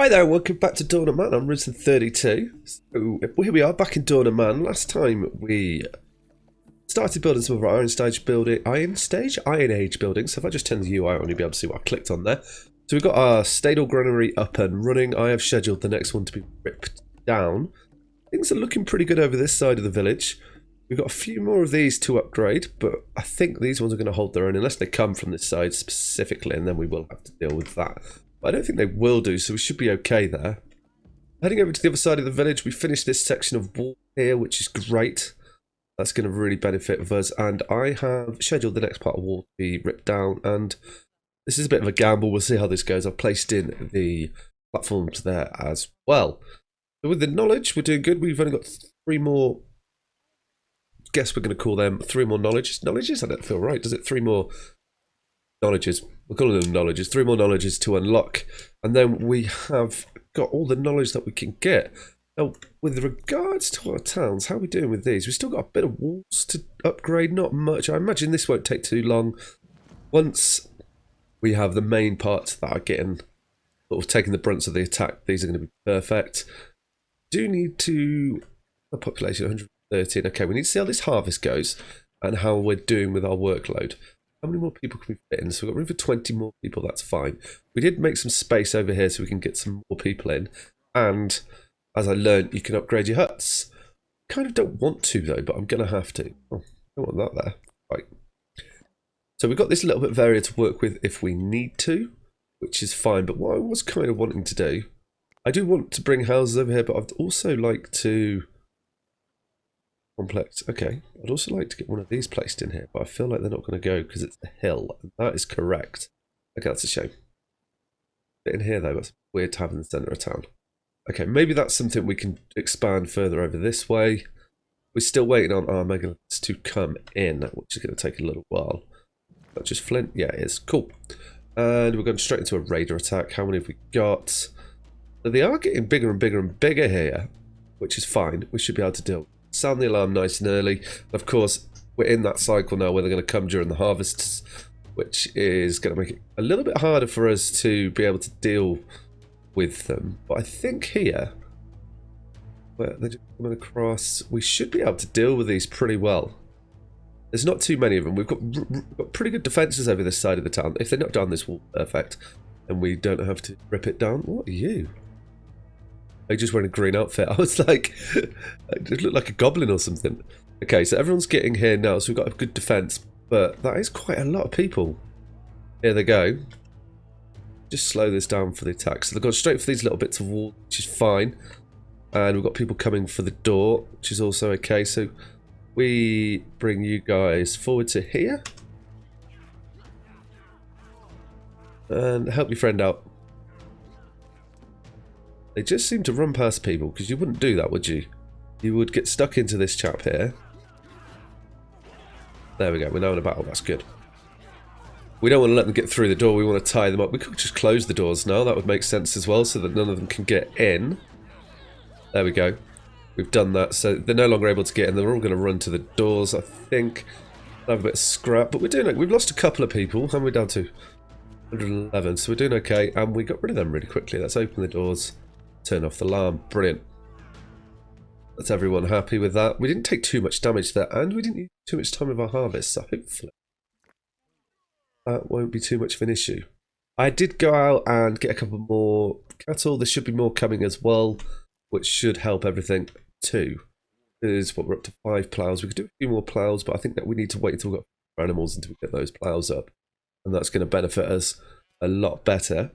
Hi there, welcome back to Dawn of Man. I'm Risen32. So here we are back in Dawn of Man. Last time we started building some of our Iron Age buildings. So if I just turn the UI on, you'll be able to see what I clicked on there. So we've got our Stadal Granary up and running. I have scheduled the next one to be ripped down. Things are looking pretty good over this side of the village. We've got a few more of these to upgrade, but I think these ones are going to hold their own unless they come from this side specifically, and then we will have to deal with that. I don't think they will do, so we should be okay there. Heading over to the other side of the village, we finished this section of wall here, which is great. That's going to really benefit us, and I have scheduled the next part of wall to be ripped down, and this is a bit of a gamble. We'll see how this goes. I've placed in the platforms there as well. So with the knowledge, we're doing good. We've only got 3 more, guess we're going to call them 3 more knowledges. Knowledges? I don't feel right, does it? 3 more knowledges. We're calling them knowledges. 3 more knowledges to unlock. And then we have got all the knowledge that we can get. Now, with regards to our towns, how are we doing with these? We've still got a bit of walls to upgrade, not much. I imagine this won't take too long. Once we have the main parts that are getting, sort of taking the brunts of the attack, these are going to be perfect. Do need to, the population 113. Okay, we need to see how this harvest goes and how we're doing with our workload. How many more people can we fit in? So we've got room for 20 more people, that's fine. We did make some space over here so we can get some more people in. And as I learned, you can upgrade your huts. Kind of don't want to though, but I'm going to have to. Oh, I don't want that there. Right. So we've got this little bit of area to work with if we need to, which is fine. But what I was kind of wanting to do, I do want to bring houses over here, but I'd also like to... Complex. Okay, I'd also like to get one of these placed in here, but I feel like they're not going to go because it's a hill, and that is correct. Okay, that's a shame. Bit in here though, that's weird to have in the centre of town. Okay, maybe that's something we can expand further over this way. We're still waiting on our megaliths to come in, which is going to take a little while. That's just flint? Yeah, it is. Cool. And we're going straight into a raider attack. How many have we got? So they are getting bigger and bigger and bigger here, which is fine. We should be able to deal. Sound the alarm nice and early. Of course, we're in that cycle now where they're going to come during the harvests, which is going to make it a little bit harder for us to be able to deal with them. But I think here, where they're just coming across, we should be able to deal with these pretty well. There's not too many of them. We've got pretty good defences over this side of the town. If they knock down this wall, perfect. And we don't have to rip it down. What are you? I just wearing a green outfit. I was like, it looked like a goblin or something. Okay, so everyone's getting here now, so we've got a good defense, but that is quite a lot of people. Here they go. Just slow this down for the attack. So they've gone straight for these little bits of wall, which is fine. And we've got people coming for the door, which is also okay. So we bring you guys forward to here. And help your friend out. They just seem to run past people, because you wouldn't do that, would you? You would get stuck into this chap here. There we go, we're now in a battle, that's good. We don't want to let them get through the door, we want to tie them up. We could just close the doors now, that would make sense as well, so that none of them can get in. There we go. We've done that, so they're no longer able to get in. They're all going to run to the doors, I think. Have a bit of scrap, but we're doing it. We've lost a couple of people. How are we down to? 111, so we're doing okay, and we got rid of them really quickly. Let's open the doors. Turn off the alarm. Brilliant. That's everyone happy with that. We didn't take too much damage there, and we didn't use too much time of our harvest, so hopefully that won't be too much of an issue. I did go out and get a couple more cattle. There should be more coming as well, which should help everything too. Is what we're up to 5 ploughs. We could do a few more ploughs, but I think that we need to wait until we've got animals until we get those ploughs up, and that's going to benefit us a lot better,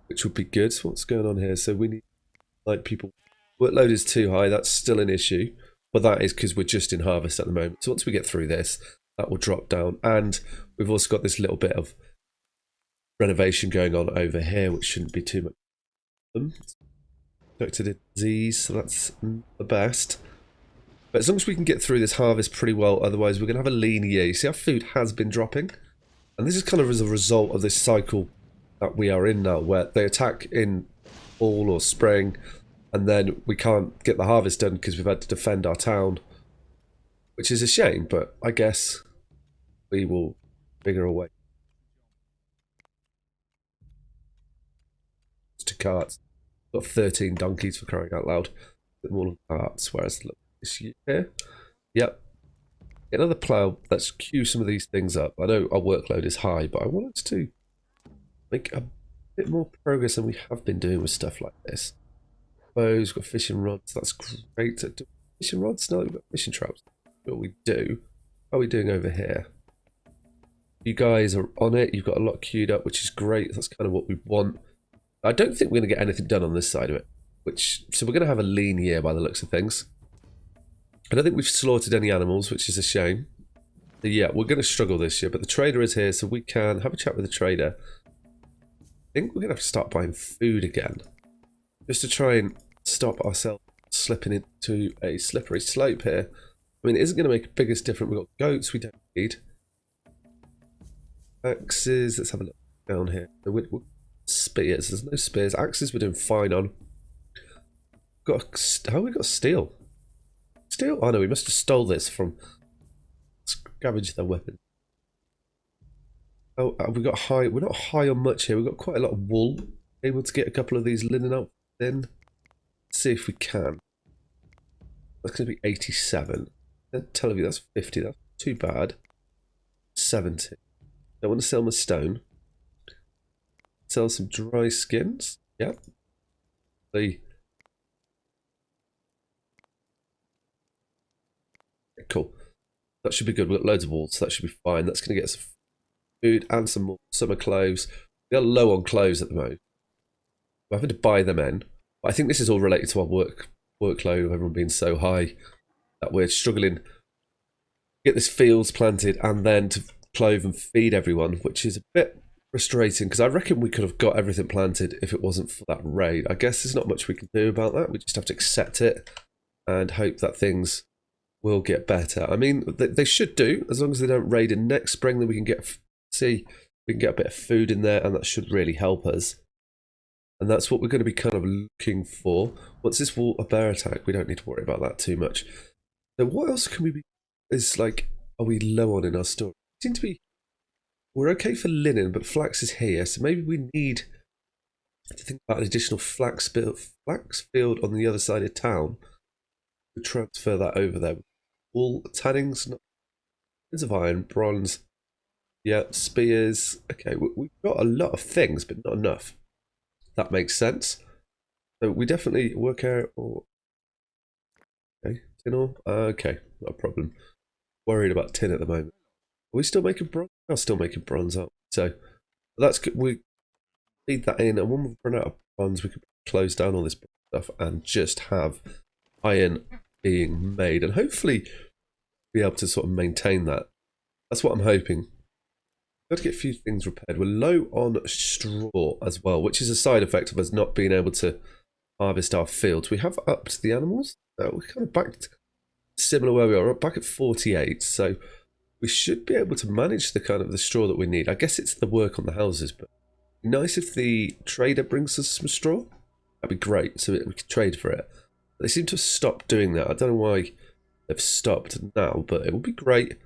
which would be good. So what's going on here? So we need like people. Workload is too high. That's still an issue, but that is because we're just in harvest at the moment. So once we get through this, that will drop down, and we've also got this little bit of renovation going on over here, which shouldn't be too much. Infected disease, so that's the best. But as long as we can get through this harvest pretty well, otherwise we're going to have a lean year. You see, our food has been dropping, and this is kind of as a result of this cycle that we are in now, where they attack in fall or spring, and then we can't get the harvest done because we've had to defend our town, which is a shame, but I guess we will figure a way. To carts. Got 13 donkeys for crying out loud. Bit more parts, whereas look, this here. Yep. Get another plough. Let's queue some of these things up. I know our workload is high, but I want us to make a bit more progress than we have been doing with stuff like this. Bows, got fishing rods. That's great. Fishing rods? No, we've got fishing traps. What we do? How are we doing over here? You guys are on it. You've got a lot queued up, which is great. That's kind of what we want. I don't think we're going to get anything done on this side of it. So we're going to have a lean year by the looks of things. I don't think we've slaughtered any animals, which is a shame. So yeah, we're going to struggle this year, but the trader is here, so we can have a chat with the trader. I think we're going to have to start buying food again, just to try and stop ourselves slipping into a slippery slope here. I mean, it isn't going to make the biggest difference. We've got goats we don't need. Axes, let's have a look down here. Spears, there's no spears. Axes we're doing fine on. How have we got steel? Steel? Oh no, we must have stole this from scavenged their weapon. Oh, we got high. We're not high on much here. We've got quite a lot of wool. Able to get a couple of these linen out in. Let's see if we can. That's going to be 87. Tell you that's 50. That's too bad. 70. I want to sell my stone. Sell some dry skins. Yep. Cool. That should be good. We've got loads of wool, so that should be fine. That's going to get us food and some more summer clothes. We are low on clothes at the moment. We're having to buy them in. But I think this is all related to our workload of everyone being so high that we're struggling to get this fields planted and then to clothe and feed everyone, which is a bit frustrating because I reckon we could have got everything planted if it wasn't for that raid. I guess there's not much we can do about that. We just have to accept it and hope that things will get better. I mean, they should do, as long as they don't raid in next spring, then we can get a bit of food in there, and that should really help us. And that's what we're going to be kind of looking for. Once this a bear attack, we don't need to worry about that too much. So what else can we be? Is like, are we low on in our store? Seem to be. We're okay for linen, but flax is here, so maybe we need to think about an additional flax field on the other side of town. We transfer that over there. Wool, tannings, bits of iron, bronze, yeah, spears. Okay, we've got a lot of things, but not enough. That makes sense. So we definitely work out. Okay, tin ore. Okay, not a problem. Worried about tin at the moment. Are we still making bronze? I'm still making bronze up. So that's good. We feed that in, and when we run out of bronze, we can close down all this stuff and just have iron being made, and hopefully be able to sort of maintain that. That's what I'm hoping. Got to get a few things repaired. We're low on straw as well, which is a side effect of us not being able to harvest our fields. We have upped the animals. We're kind of back to similar where we are, back at 48. So we should be able to manage the kind of the straw that we need. I guess it's the work on the houses, but nice if the trader brings us some straw. That'd be great, so we could trade for it. They seem to have stopped doing that. I don't know why they've stopped now, but it would be great.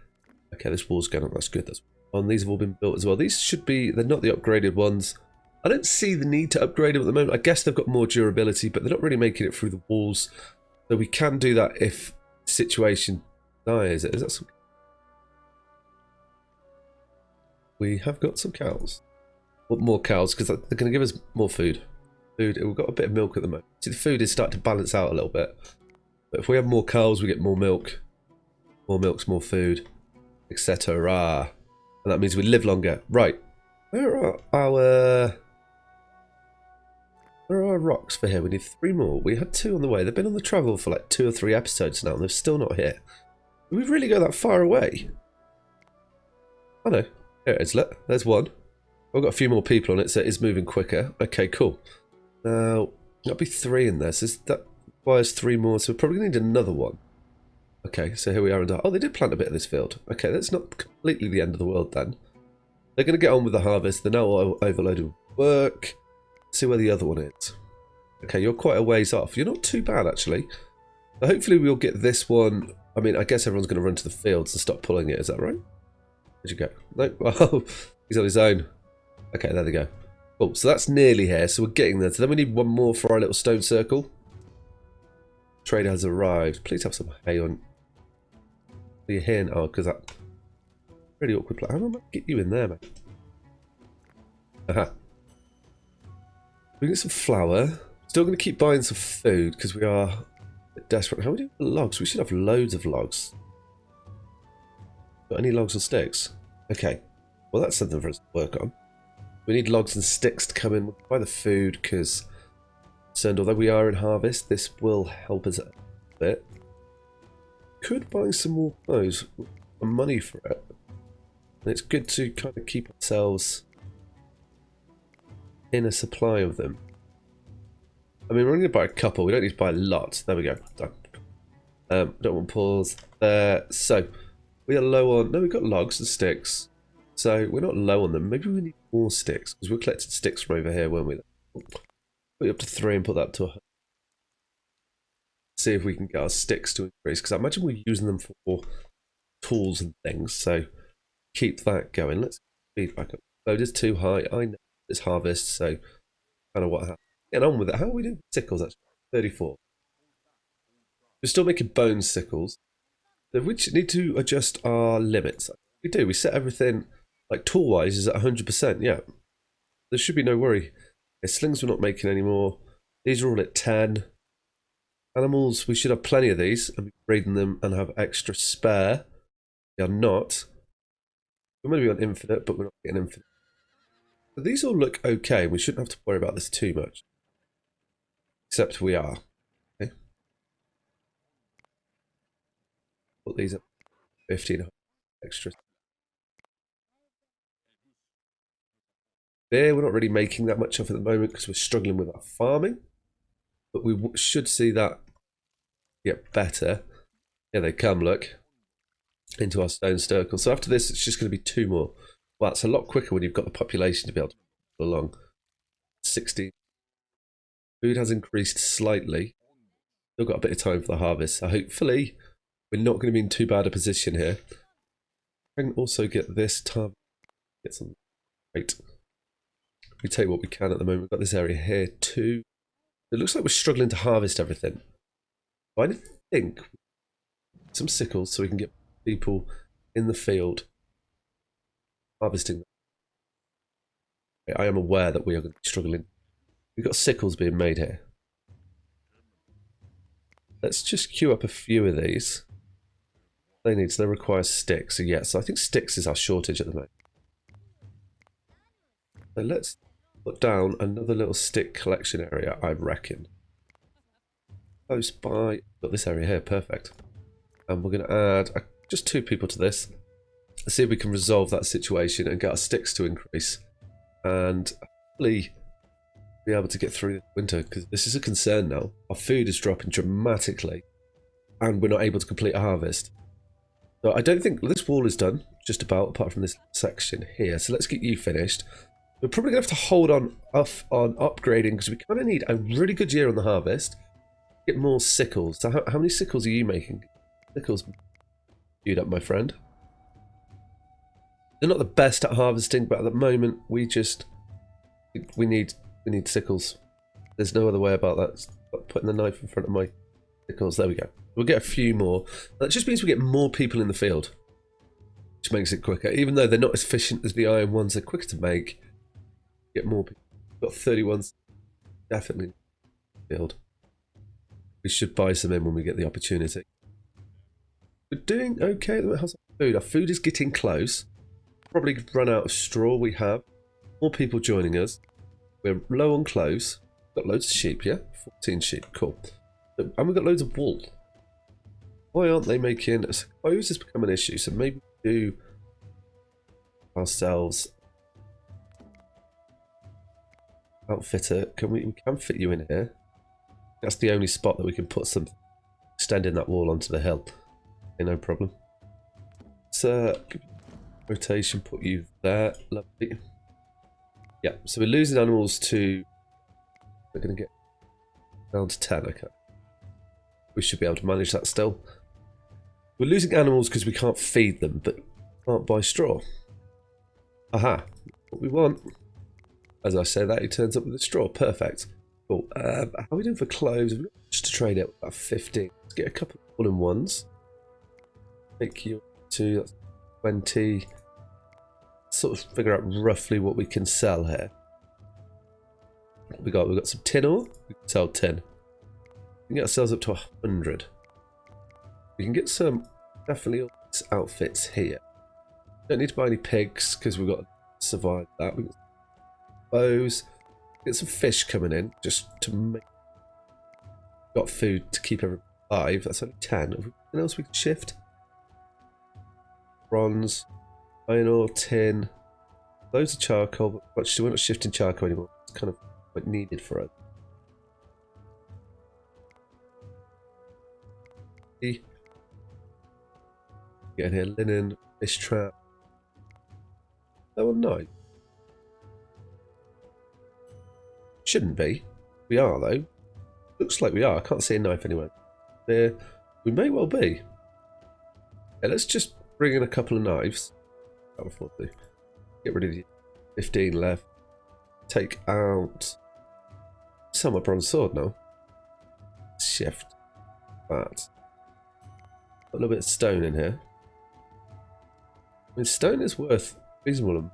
Okay, this wall's going on. That's good. That's on. These have all been built as well. These should be. They're not the upgraded ones. I don't see the need to upgrade them at the moment. I guess they've got more durability, but they're not really making it through the walls. So we can do that if the situation dies. Is that some? We have got some cows. What more cows? Because they're going to give us more food. Food. We've got a bit of milk at the moment. See, the food is starting to balance out a little bit. But if we have more cows, we get more milk. More milk's more food, etc. And that means we live longer. Right. Where are our rocks for here? We need 3 more. We had 2 on the way. They've been on the travel for like 2 or 3 episodes now, and they're still not here. Do we really go that far away? Oh no. Here it is. Look, there's 1. I've got a few more people on it, so it is moving quicker. Okay, cool. Now, that'll be 3 in there, so that requires 3 more, so we're probably going to need another one. Okay, so here we are. Oh, they did plant a bit of this field. Okay, that's not completely the end of the world then. They're going to get on with the harvest. They're now overloaded with work. Let's see where the other one is. Okay, you're quite a ways off. You're not too bad, actually. So hopefully we'll get this one. I mean, I guess everyone's going to run to the fields and stop pulling it. Is that right? Where'd you go? No. Oh, he's on his own. Okay, there they go. Cool, so that's nearly here, so we're getting there. So then we need one more for our little stone circle. Trader has arrived. Please have some hay on. Are you here now? Because that really awkward place. How am I get you in there, man? Aha. We get some flour. Still going to keep buying some food because we are a bit desperate. How many logs? We should have loads of logs. Got any logs or sticks? Okay. Well, that's something for us to work on. We need logs and sticks to come in. We'll buy the food because, although we are in harvest, this will help us a bit. Could buy some more clothes and money for it. And it's good to kind of keep ourselves in a supply of them. I mean, we're only going to buy a couple. We don't need to buy a lot. There we go. Done. Don't want pause there. So, we are low on... No, we've got logs and sticks. So, we're not low on them. Maybe we need more sticks. Because we collected sticks from over here, weren't we? Put it up to 3 and put that up to 100. See if we can get our sticks to increase. Because I imagine we're using them for tools and things. So, keep that going. Let's speed back up. Load is too high. I know it's harvest, so kind of what happened. Getting on with it. How are we doing sickles actually? 34. We're still making bone sickles. So we need to adjust our limits. We do. We set everything, like tool-wise, is at 100%. Yeah. There should be no worry. Okay, slings we're not making anymore. These are all at 10. Animals, we should have plenty of these and be breeding them and have extra spare. We are not. We're going to be on infinite, but we're not getting infinite. But these all look okay. We shouldn't have to worry about this too much. Except we are. Okay. Put these up 15 extra. Beer, we're not really making that much of at the moment because we're struggling with our farming. But we should see that get better. Here they come, look. Into our stone circle. So after this, it's just going to be 2 more. Well, it's a lot quicker when you've got the population to be able to go along. 60. Food has increased slightly. Still got a bit of time for the harvest. So hopefully we're not going to be in too bad a position here. I can also get this tub. Get some. Great. We take what we can at the moment. We've got this area here too. It looks like we're struggling to harvest everything. I think some sickles so we can get people in the field harvesting. I am aware that we are going to be struggling. We've got sickles being made here. Let's just queue up a few of these. They require sticks. So yes, I think sticks is our shortage at the moment. So let's put down another little stick collection area, I reckon. Close by. Got this area here, perfect. And we're going to add just 2 people to this. Let's see if we can resolve that situation and get our sticks to increase. And hopefully be able to get through the winter, because this is a concern now. Our food is dropping dramatically and we're not able to complete a harvest. So I don't think this wall is done, just about, apart from this section here. So let's get you finished. We're probably going to have to hold on off on upgrading because we kind of need a really good year on the harvest. Get more sickles. So how many sickles are you making? Sickles queued up, my friend. They're not the best at harvesting, but at the moment we need sickles. There's no other way about that. Stop putting the knife in front of my sickles. There we go. We'll get a few more. That just means we get more people in the field, which makes it quicker. Even though they're not as efficient as the iron ones, they're quicker to make. Get more people. We've got 31 definitely in the field. We should buy some in when we get the opportunity. We're doing okay. How's our food? Our food is getting close. Probably run out of straw. We have more people joining us. We're low on clothes. Got loads of sheep, yeah? 14 sheep, cool. And we've got loads of wool. Why aren't they making... I suppose it's become an issue, so maybe we do ourselves... Outfitter, we can fit you in here. That's the only spot that we can put some... Extending that wall onto the hill. Okay, no problem. So, rotation, put you there. Lovely. Yeah, so we're losing animals to... We're going to get down to 10, okay. We should be able to manage that still. We're losing animals because we can't feed them, but can't buy straw. Aha, what we want. As I say that, he turns up with a straw. Perfect. Cool. How are we doing for clothes? We've got just to trade it about 15. Let's get a couple of all-in-ones. Make you 2, that's 20. Sort of figure out roughly what we can sell here. We've got some tin ore. We can sell tin. We can get ourselves up to 100. We can get some definitely outfits here. Don't need to buy any pigs because we've got to survive that. We've got bows. Get some fish coming in just to make. Got food to keep everyone alive. That's only 10. Anything else we can shift? Bronze, iron ore, tin, loads of charcoal. But actually, we're not shifting charcoal anymore. It's kind of quite needed for us. Get in here, linen, fish trap. Oh, no. Shouldn't be. We are, though. Looks like we are. I can't see a knife anywhere. There. We may well be. Yeah, let's just bring in a couple of knives. Get rid of the 15 left. Take out some bronze sword now. Shift that. A little bit of stone in here. I mean, stone is worth reasonable and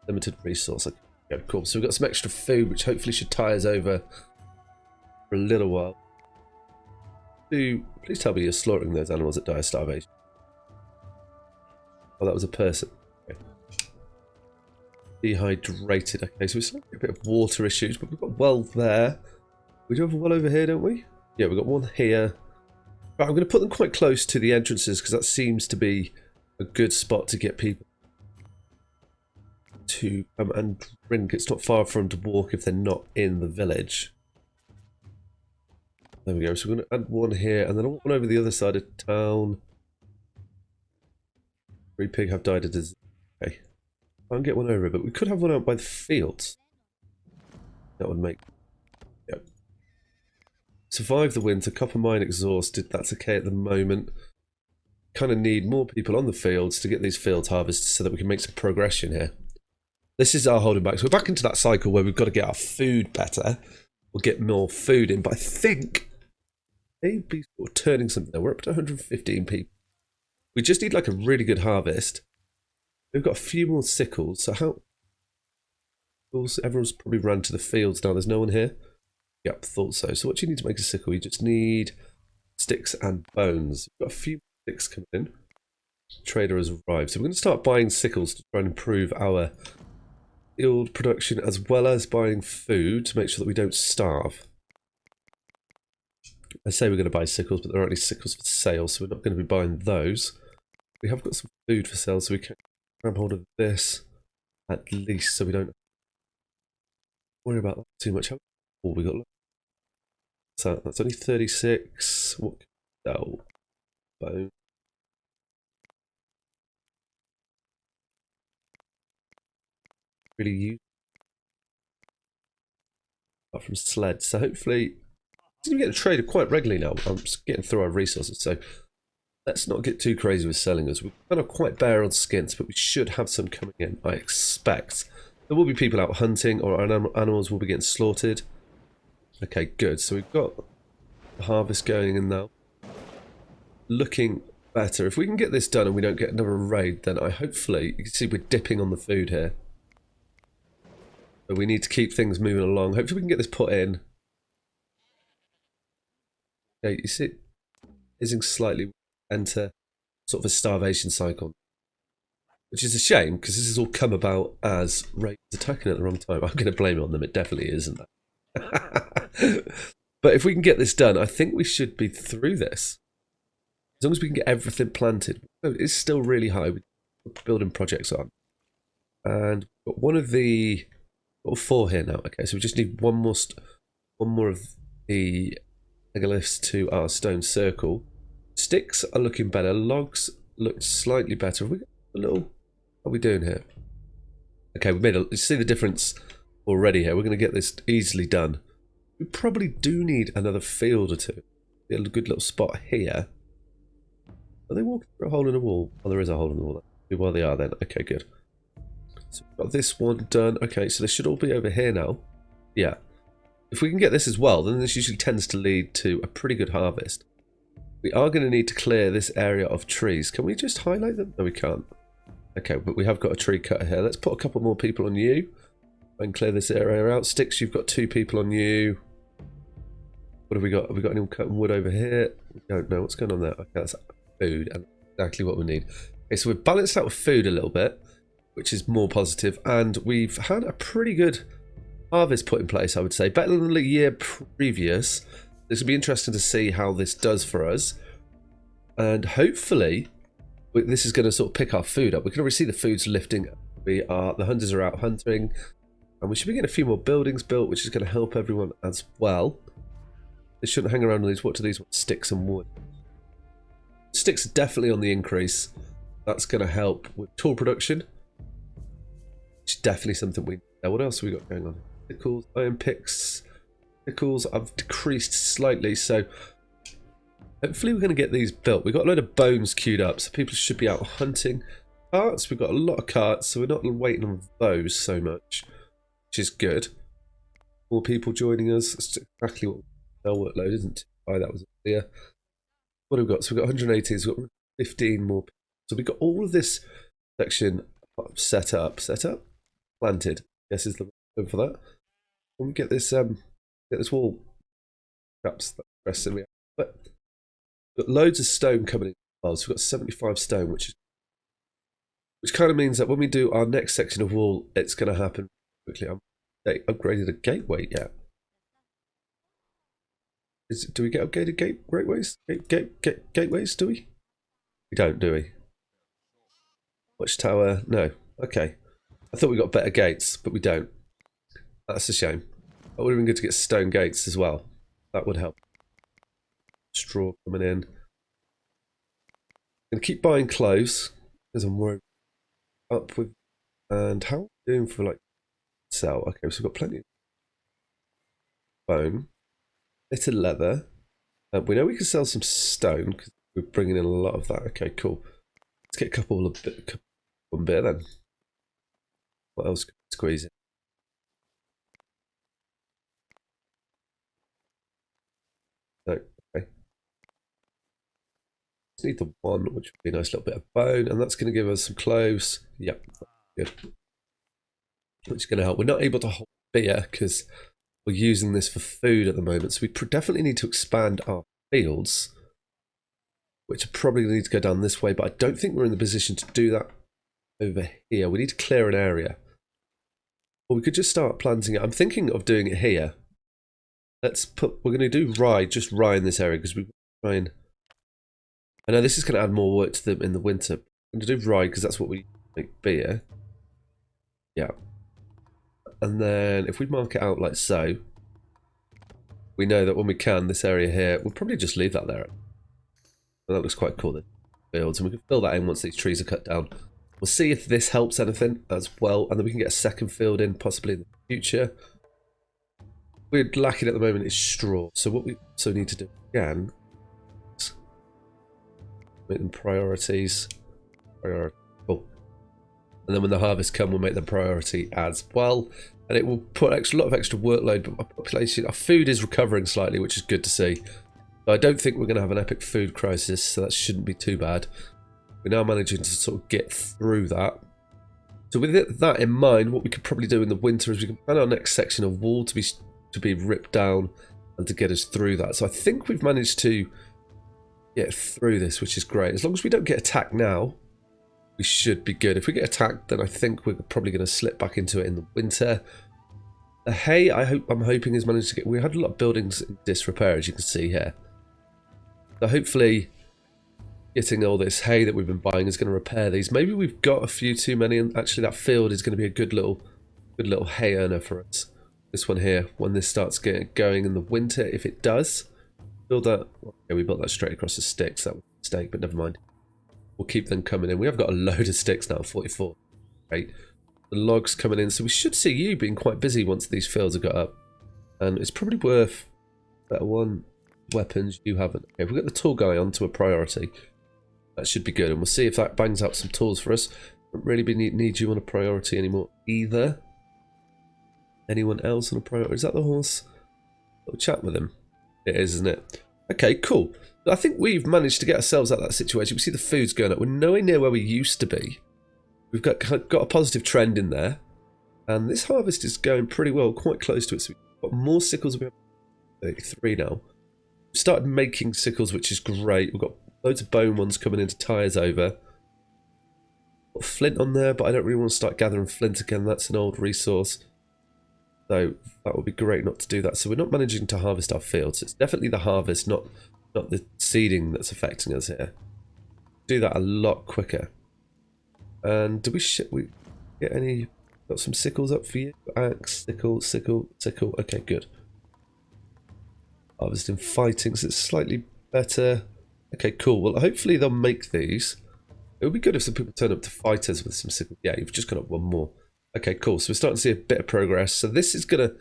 limited resource. Okay, cool. So we've got some extra food, which hopefully should tie us over for a little while. Please tell me you're slaughtering those animals that die of starvation. Oh, that was a person. Okay. Dehydrated. Okay, so we've still got a bit of water issues, but we've got well there. We do have a well over here, don't we? Yeah, we've got one here. Right, I'm going to put them quite close to the entrances because that seems to be a good spot to get people to come and drink. It's not far for them to walk if they're not in the village. There we go. So we're going to add one here, and then I want one over the other side of town. 3 pig have died of disease. Okay. I can get one over, but we could have one out by the fields. That would make... Yep. Survive the winter. Copper mine exhausted. That's okay at the moment. Kind of need more people on the fields to get these fields harvested so that we can make some progression here. This is our holding back. So we're back into that cycle where we've got to get our food better. We'll get more food in, but I think maybe we're turning something there. We're up to 115 people. We just need like a really good harvest. We've got a few more sickles. So how... Everyone's probably run to the fields now. There's no one here. Yep, thought so. So what do you need to make a sickle? You just need sticks and bones. We've got a few sticks coming in. Trader has arrived. So we're going to start buying sickles to try and improve our field production as well as buying food to make sure that we don't starve. I say we're going to buy sickles, but there aren't any sickles for sale, so we're not going to be buying those. We have got some food for sale, so we can grab hold of this at least, so we don't worry about that too much. Oh, we got. So that's only 36. What can we sell? Bone. Really use apart from sleds. So hopefully, we get traded quite regularly now. I'm just getting through our resources, so let's not get too crazy with selling us. We're kind of quite bare on skins, but we should have some coming in. I expect there will be people out hunting, or our animals will be getting slaughtered. Okay, good. So we've got the harvest going in now. Looking better. If we can get this done and we don't get another raid, then I hopefully, you can see we're dipping on the food here. But we need to keep things moving along. Hopefully we can get this put in. Okay, you see it ising slightly enter sort of a starvation cycle. Which is a shame, because this has all come about as raids attacking at the wrong time. I'm going to blame it on them. It definitely isn't. But if we can get this done, I think we should be through this. As long as we can get everything planted. It's still really high. We're building projects on. And we've got one of the... Got 4 here now. Okay, so we just need one more of the megaliths to our stone circle. Sticks are looking better. Logs look slightly better. Have we got a little... What are we doing here? Okay, we made a... You see the difference already here. We're going to get this easily done. We probably do need another field or two. Get a good little spot here. Are they walking through a hole in the wall? Oh, there is a hole in the wall. Well, they are then. Okay, good. So we've got this one done. Okay, so they should all be over here now. Yeah. If we can get this as well, then this usually tends to lead to a pretty good harvest. We are going to need to clear this area of trees. Can we just highlight them? No, we can't. Okay, but we have got a tree cutter here. Let's put a couple more people on you and clear this area out. Sticks, you've got 2 people on you. What have we got? Have we got anyone cutting wood over here? We don't know what's going on there. Okay, that's food and exactly what we need. Okay, so we've balanced out with food a little bit, which is more positive, and we've had a pretty good harvest put in place, I would say. Better than the year previous. This will be interesting to see how this does for us. And hopefully, this is going to sort of pick our food up. We can already see the food's lifting. The hunters are out hunting. And we should be getting a few more buildings built, which is going to help everyone as well. They shouldn't hang around on these. What do these want? Sticks and wood. Sticks are definitely on the increase. That's going to help with tool production. Which is definitely something we need. What else have we got going on? Pickles, iron picks. Pickles I've decreased slightly, so hopefully we're going to get these built. We've got a load of bones queued up, so people should be out hunting. Carts, we've got a lot of carts, so we're not waiting on those so much, which is good. More people joining us. That's exactly what our workload isn't. Oh, that was clear. What have we got? So we've got 118, so we've got 15 more people. So we've got all of this section set up, planted. I guess is the word for that. When we get this wall, perhaps that's interesting. But we've got loads of stone coming in. Well, so we've got 75 stone, which kind of means that when we do our next section of wall, it's going to happen quickly. They upgraded a gateway yet? Do we get upgraded gateways? Gateways? Do we? We don't, do we? Watchtower? No. Okay. I thought we got better gates, but we don't. That's a shame. It would have been good to get stone gates as well. That would help. Straw coming in. Gonna keep buying clothes because I'm worried up with. And how are we doing for like sell? Okay, so we've got plenty of bone, bit of leather. We know we can sell some stone because we're bringing in a lot of that. Okay, cool. Let's get a couple of one bit then. What else can we squeeze in? No, okay. Just need the one, which would be a nice little bit of bone, and that's going to give us some clothes. Yep, good. Which is going to help. We're not able to hold beer because we're using this for food at the moment, so we definitely need to expand our fields, which are probably going to need to go down this way, but I don't think we're in the position to do that over here. We need to clear an area. Or we could just start planting it. I'm thinking of doing it here. We're going to do rye, just rye in this area, because we're trying. I know this is going to add more work to them in the winter. I'm going to do rye because that's what we make beer. Yeah. And then if we mark it out like so, we know that when we can, this area here, we'll probably just leave that there. And that looks quite cool, the fields, and we can fill that in once these trees are cut down. We'll see if this helps anything as well, and then we can get a second field in possibly in the future. We're lacking at the moment is straw, so what we also need to do again is make them priorities. Cool. And then when the harvest come, we'll make them priority as well, and it will put a lot of extra workload. But our population, our food is recovering slightly, which is good to see. But I don't think we're going to have an epic food crisis, so that shouldn't be too bad. We're now managing to sort of get through that. So with that in mind, what we could probably do in the winter is we can plan our next section of wall to be ripped down and to get us through that. So I think we've managed to get through this, which is great. As long as we don't get attacked now, we should be good. If we get attacked, then I think we're probably going to slip back into it in the winter. The hay, I'm hoping is managed to get. We had a lot of buildings in disrepair, as you can see here. So hopefully, getting all this hay that we've been buying is going to repair these. Maybe we've got a few too many, and actually that field is going to be a good little hay earner for us. This one here, when this starts getting going in the winter, if it does, build that. Okay, we built that straight across the sticks. That was a mistake, but never mind. We'll keep them coming in. We have got a load of sticks now, 44. Great. The logs coming in, so we should see you being quite busy once these fields are got up. And it's probably worth better one. Weapons you haven't. Okay, we'll get the tool guy onto a priority. That should be good, and we'll see if that bangs out some tools for us. Don't really need you on a priority anymore either. Anyone else on a priority? Is that the horse? I'll chat with him. It is, isn't it? Okay, cool. I think we've managed to get ourselves out of that situation. We see the food's going up. We're nowhere near where we used to be. We've got a positive trend in there. And this harvest is going pretty well, quite close to it. So we've got more sickles. We have 33 now. We've started making sickles, which is great. We've got loads of bone ones coming into tires over. Got flint on there, but I don't really want to start gathering flint again. That's an old resource. So that would be great not to do that. So we're not managing to harvest our fields. It's definitely the harvest, not the seeding that's affecting us here. Do that a lot quicker. And do we get any? Got some sickles up for you. Axe, sickle, sickle, sickle. Okay, good. Harvesting fighting, so it's slightly better. Okay, cool. Well, hopefully they'll make these. It would be good if some people turn up to fighters with some sickle. Yeah, you've just got up one more. Okay, cool. So we're starting to see a bit of progress. So this is going to,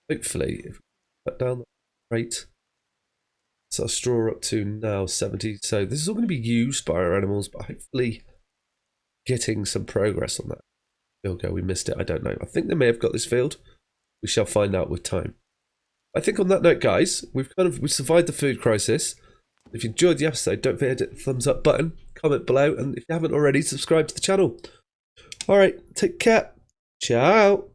hopefully, if we cut down the rate, so our straw up to now 70. So this is all going to be used by our animals, but hopefully getting some progress on that. Go, we missed it. I don't know. I think they may have got this field. We shall find out with time. I think on that note, guys, we survived the food crisis. If you enjoyed the episode, don't forget to hit the thumbs up button, comment below, and if you haven't already, subscribe to the channel. All right, take care. Ciao.